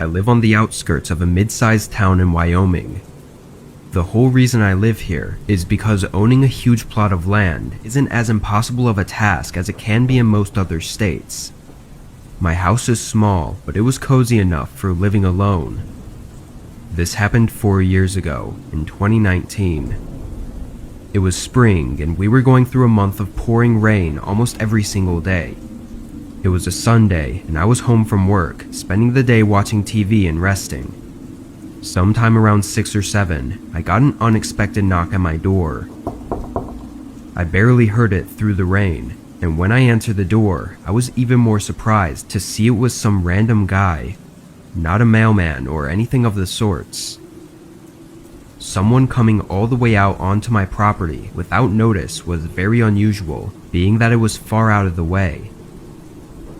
I live on the outskirts of a mid-sized town in Wyoming. The whole reason I live here is because owning a huge plot of land isn't as impossible of a task as it can be in most other states. My house is small, but it was cozy enough for living alone. This happened 4 years ago, in 2019. It was spring, and we were going through a month of pouring rain almost every single day. It was a Sunday, and I was home from work, spending the day watching TV and resting. Sometime around 6 or 7, I got an unexpected knock at my door. I barely heard it through the rain, and when I answered the door, I was even more surprised to see it was some random guy, not a mailman or anything of the sorts. Someone coming all the way out onto my property without notice was very unusual, being that it was far out of the way.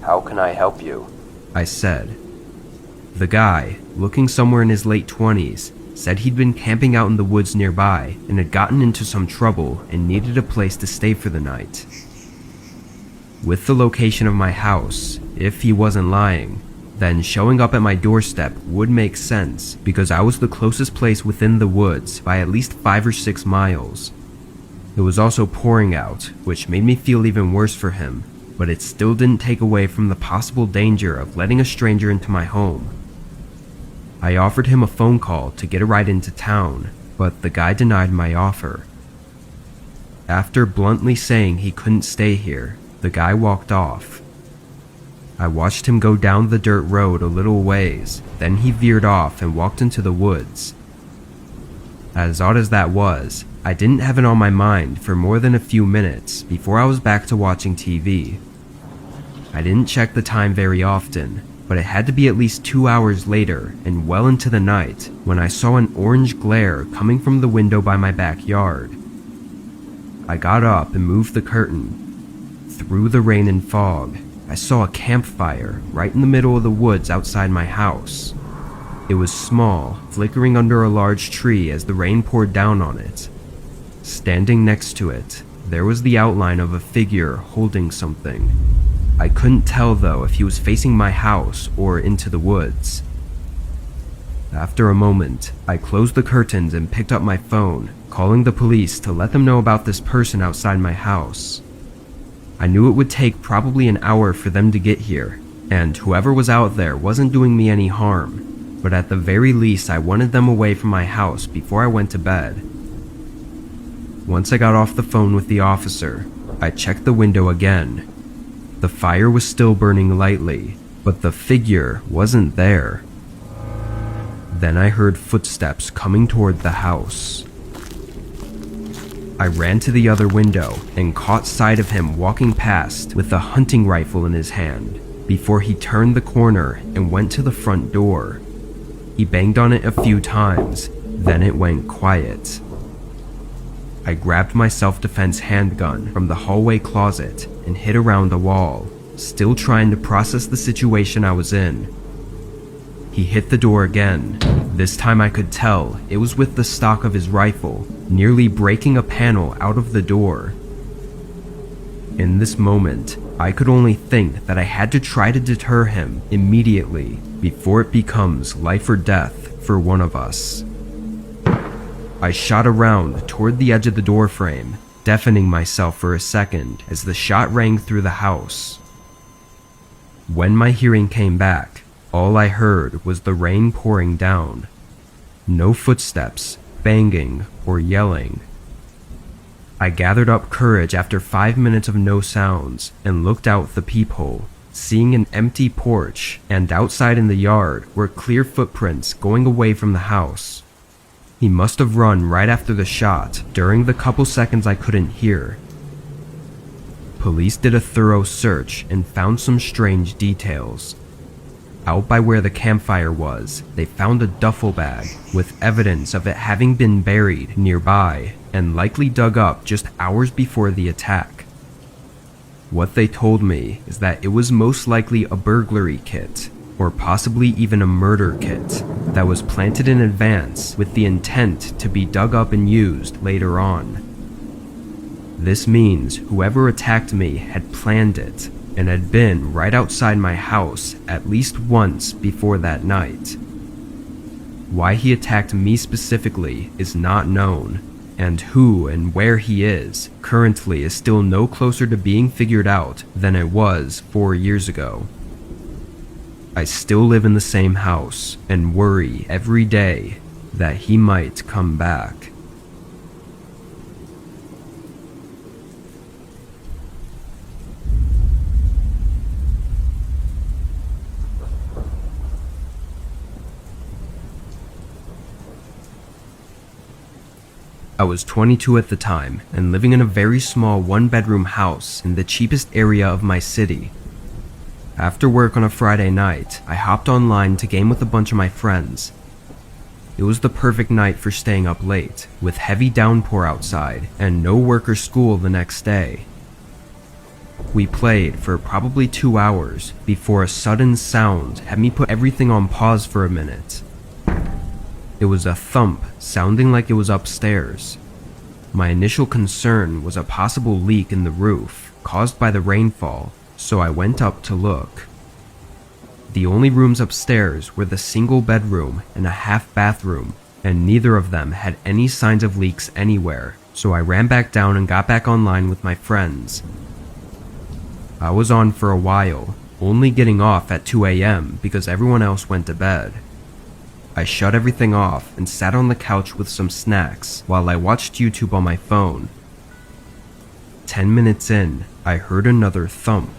"How can I help you?" I said. The guy, looking somewhere in his late 20s, said he'd been camping out in the woods nearby and had gotten into some trouble and needed a place to stay for the night. With the location of my house, if he wasn't lying, then showing up at my doorstep would make sense because I was the closest place within the woods by at least 5 or 6 miles. It was also pouring out, which made me feel even worse for him, but it still didn't take away from the possible danger of letting a stranger into my home. I offered him a phone call to get a ride into town, but the guy denied my offer. After bluntly saying he couldn't stay here, the guy walked off. I watched him go down the dirt road a little ways, then he veered off and walked into the woods. As odd as that was, I didn't have it on my mind for more than a few minutes before I was back to watching TV. I didn't check the time very often, but it had to be at least 2 hours later and well into the night when I saw an orange glare coming from the window by my backyard. I got up and moved the curtain. Through the rain and fog, I saw a campfire right in the middle of the woods outside my house. It was small, flickering under a large tree as the rain poured down on it. Standing next to it, there was the outline of a figure holding something. I couldn't tell though if he was facing my house or into the woods. After a moment, I closed the curtains and picked up my phone, calling the police to let them know about this person outside my house. I knew it would take probably an hour for them to get here, and whoever was out there wasn't doing me any harm, but at the very least I wanted them away from my house before I went to bed. Once I got off the phone with the officer, I checked the window again. The fire was still burning lightly, but the figure wasn't there. Then I heard footsteps coming toward the house. I ran to the other window and caught sight of him walking past with a hunting rifle in his hand before he turned the corner and went to the front door. He banged on it a few times, then it went quiet. I grabbed my self-defense handgun from the hallway closet and hid around a wall, still trying to process the situation I was in. He hit the door again. This time I could tell it was with the stock of his rifle, nearly breaking a panel out of the door. In this moment, I could only think that I had to try to deter him immediately before it becomes life or death for one of us. I shot around toward the edge of the doorframe, deafening myself for a second as the shot rang through the house. When my hearing came back, all I heard was the rain pouring down. No footsteps, banging, or yelling. I gathered up courage after 5 minutes of no sounds and looked out the peephole, seeing an empty porch, and outside in the yard were clear footprints going away from the house. He must have run right after the shot during the couple seconds I couldn't hear. Police did a thorough search and found some strange details. Out by where the campfire was, they found a duffel bag with evidence of it having been buried nearby and likely dug up just hours before the attack. What they told me is that it was most likely a burglary kit, or possibly even a murder kit, that was planted in advance with the intent to be dug up and used later on. This means whoever attacked me had planned it, and had been right outside my house at least once before that night. Why he attacked me specifically is not known, and who and where he is currently is still no closer to being figured out than it was 4 years ago. I still live in the same house and worry every day that he might come back. I was 22 at the time and living in a very small one-bedroom house in the cheapest area of my city. After work on a Friday night, I hopped online to game with a bunch of my friends. It was the perfect night for staying up late, with heavy downpour outside and no work or school the next day. We played for probably 2 hours before a sudden sound had me put everything on pause for a minute. It was a thump sounding like it was upstairs. My initial concern was a possible leak in the roof caused by the rainfall, so I went up to look. The only rooms upstairs were the single bedroom and a half bathroom, and neither of them had any signs of leaks anywhere, so I ran back down and got back online with my friends. I was on for a while, only getting off at 2 a.m. because everyone else went to bed. I shut everything off and sat on the couch with some snacks while I watched YouTube on my phone. 10 minutes in, I heard another thump.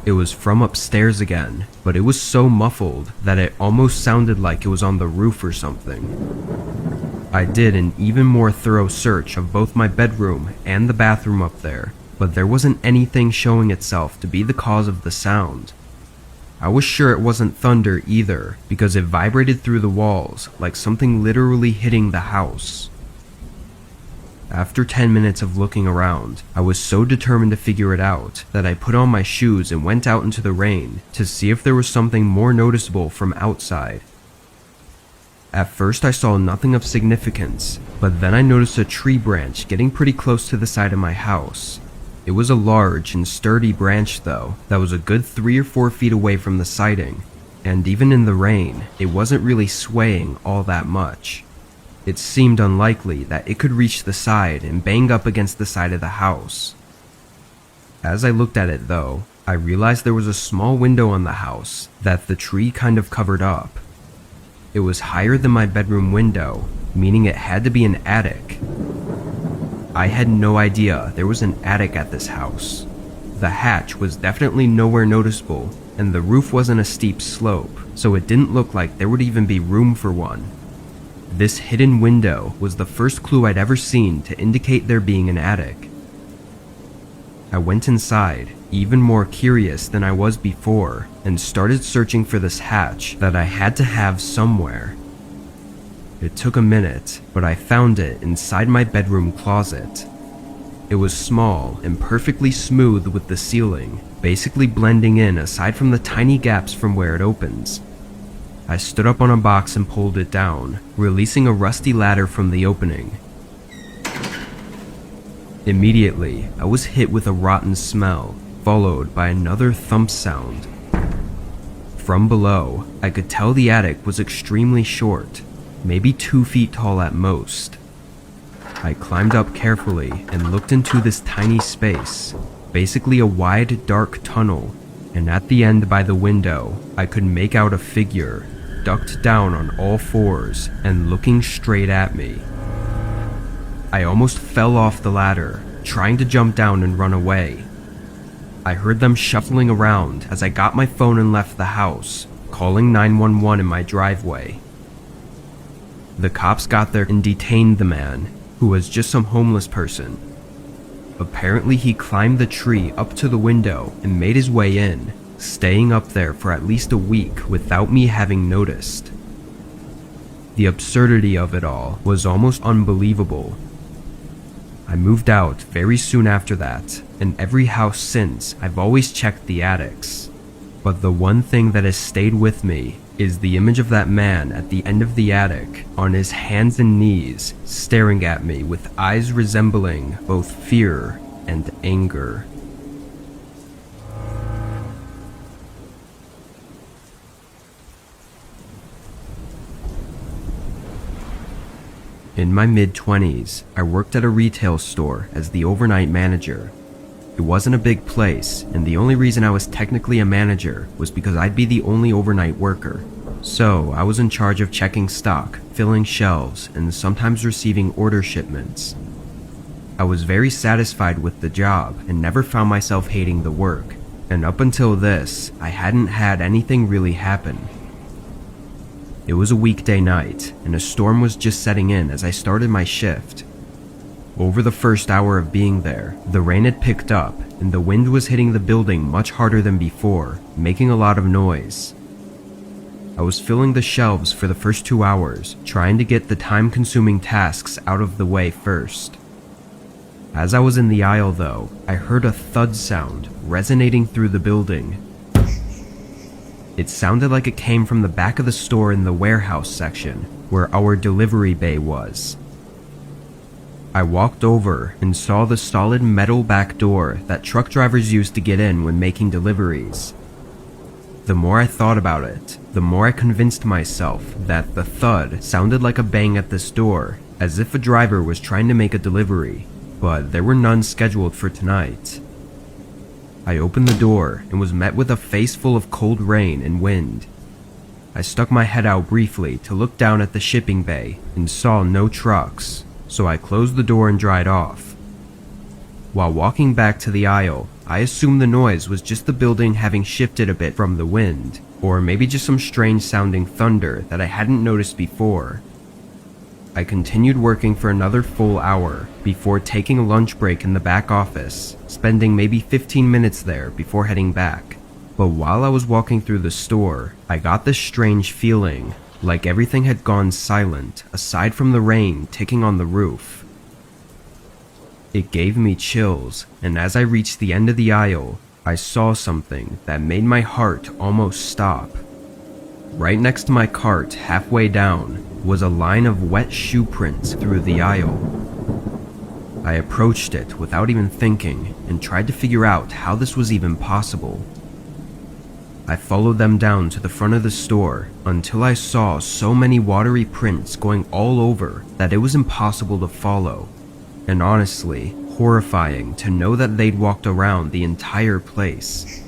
It was from upstairs again, but it was so muffled that it almost sounded like it was on the roof or something. I did an even more thorough search of both my bedroom and the bathroom up there, but there wasn't anything showing itself to be the cause of the sound. I was sure it wasn't thunder either, because it vibrated through the walls like something literally hitting the house. After 10 minutes of looking around, I was so determined to figure it out that I put on my shoes and went out into the rain to see if there was something more noticeable from outside. At first I saw nothing of significance, but then I noticed a tree branch getting pretty close to the side of my house. It was a large and sturdy branch though, that was a good 3 or 4 feet away from the siding, and even in the rain, it wasn't really swaying all that much. It seemed unlikely that it could reach the side and bang up against the side of the house. As I looked at it though, I realized there was a small window on the house that the tree kind of covered up. It was higher than my bedroom window, meaning it had to be an attic. I had no idea there was an attic at this house. The hatch was definitely nowhere noticeable, and the roof wasn't a steep slope, so it didn't look like there would even be room for one. This hidden window was the first clue I'd ever seen to indicate there being an attic. I went inside, even more curious than I was before, and started searching for this hatch that I had to have somewhere. It took a minute, but I found it inside my bedroom closet. It was small and perfectly smooth with the ceiling, basically blending in aside from the tiny gaps from where it opens. I stood up on a box and pulled it down, releasing a rusty ladder from the opening. Immediately, I was hit with a rotten smell, followed by another thump sound. From below, I could tell the attic was extremely short, maybe 2 feet tall at most. I climbed up carefully and looked into this tiny space, basically a wide, dark tunnel, and at the end by the window, I could make out a figure, ducked down on all fours and looking straight at me. I almost fell off the ladder, trying to jump down and run away. I heard them shuffling around as I got my phone and left the house, calling 911 in my driveway. The cops got there and detained the man, who was just some homeless person. Apparently he climbed the tree up to the window and made his way in, staying up there for at least a week without me having noticed. The absurdity of it all was almost unbelievable. I moved out very soon after that, and every house since I've always checked the attics. But the one thing that has stayed with me is the image of that man at the end of the attic, on his hands and knees, staring at me with eyes resembling both fear and anger. In my mid-20s, I worked at a retail store as the overnight manager. It wasn't a big place, and the only reason I was technically a manager was because I'd be the only overnight worker. So, I was in charge of checking stock, filling shelves, and sometimes receiving order shipments. I was very satisfied with the job and never found myself hating the work, and up until this, I hadn't had anything really happen. It was a weekday night, and a storm was just setting in as I started my shift. Over the first hour of being there, the rain had picked up, and the wind was hitting the building much harder than before, making a lot of noise. I was filling the shelves for the first 2 hours, trying to get the time-consuming tasks out of the way first. As I was in the aisle though, I heard a thud sound resonating through the building. It sounded like it came from the back of the store in the warehouse section, where our delivery bay was. I walked over and saw the solid metal back door that truck drivers use to get in when making deliveries. The more I thought about it, the more I convinced myself that the thud sounded like a bang at this door, as if a driver was trying to make a delivery, but there were none scheduled for tonight. I opened the door and was met with a face full of cold rain and wind. I stuck my head out briefly to look down at the shipping bay and saw no trucks, so I closed the door and dried off. While walking back to the aisle, I assumed the noise was just the building having shifted a bit from the wind, or maybe just some strange sounding thunder that I hadn't noticed before. I continued working for another full hour before taking a lunch break in the back office, spending maybe 15 minutes there before heading back. But while I was walking through the store, I got this strange feeling, like everything had gone silent aside from the rain ticking on the roof. It gave me chills, and as I reached the end of the aisle, I saw something that made my heart almost stop. Right next to my cart, halfway down, was a line of wet shoe prints through the aisle. I approached it without even thinking and tried to figure out how this was even possible. I followed them down to the front of the store until I saw so many watery prints going all over that it was impossible to follow, and honestly, horrifying to know that they'd walked around the entire place.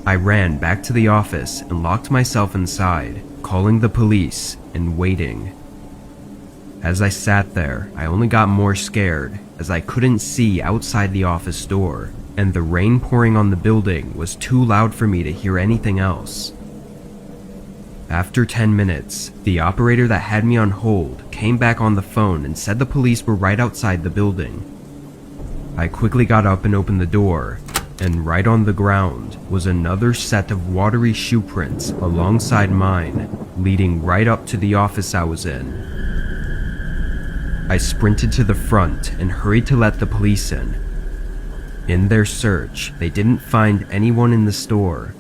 I ran back to the office and locked myself inside, calling the police and waiting. As I sat there, I only got more scared as I couldn't see outside the office door, and the rain pouring on the building was too loud for me to hear anything else. After 10 minutes, the operator that had me on hold came back on the phone and said the police were right outside the building. I quickly got up and opened the door, and right on the ground was another set of watery shoe prints alongside mine, leading right up to the office I was in. I sprinted to the front and hurried to let the police in. In their search, they didn't find anyone in the store.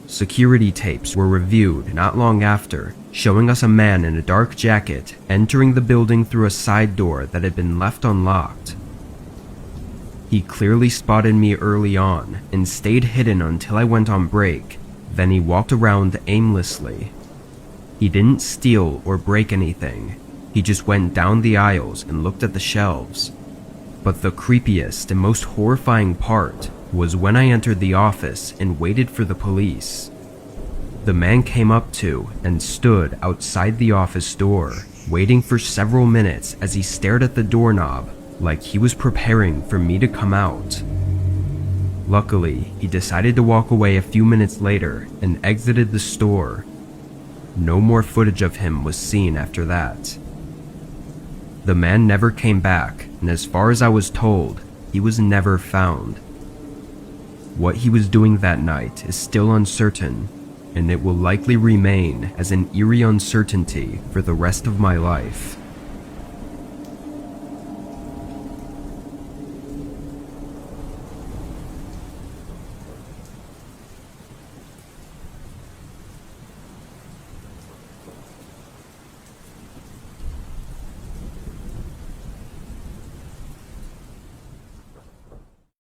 Security tapes were reviewed not long after, showing us a man in a dark jacket entering the building through a side door that had been left unlocked. He clearly spotted me early on and stayed hidden until I went on break, then he walked around aimlessly. He didn't steal or break anything, he just went down the aisles and looked at the shelves. But the creepiest and most horrifying part was when I entered the office and waited for the police. The man came up to and stood outside the office door, waiting for several minutes as he stared at the doorknob like he was preparing for me to come out. Luckily, he decided to walk away a few minutes later and exited the store. No more footage of him was seen after that. The man never came back, and as far as I was told, he was never found. What he was doing that night is still uncertain, and it will likely remain as an eerie uncertainty for the rest of my life.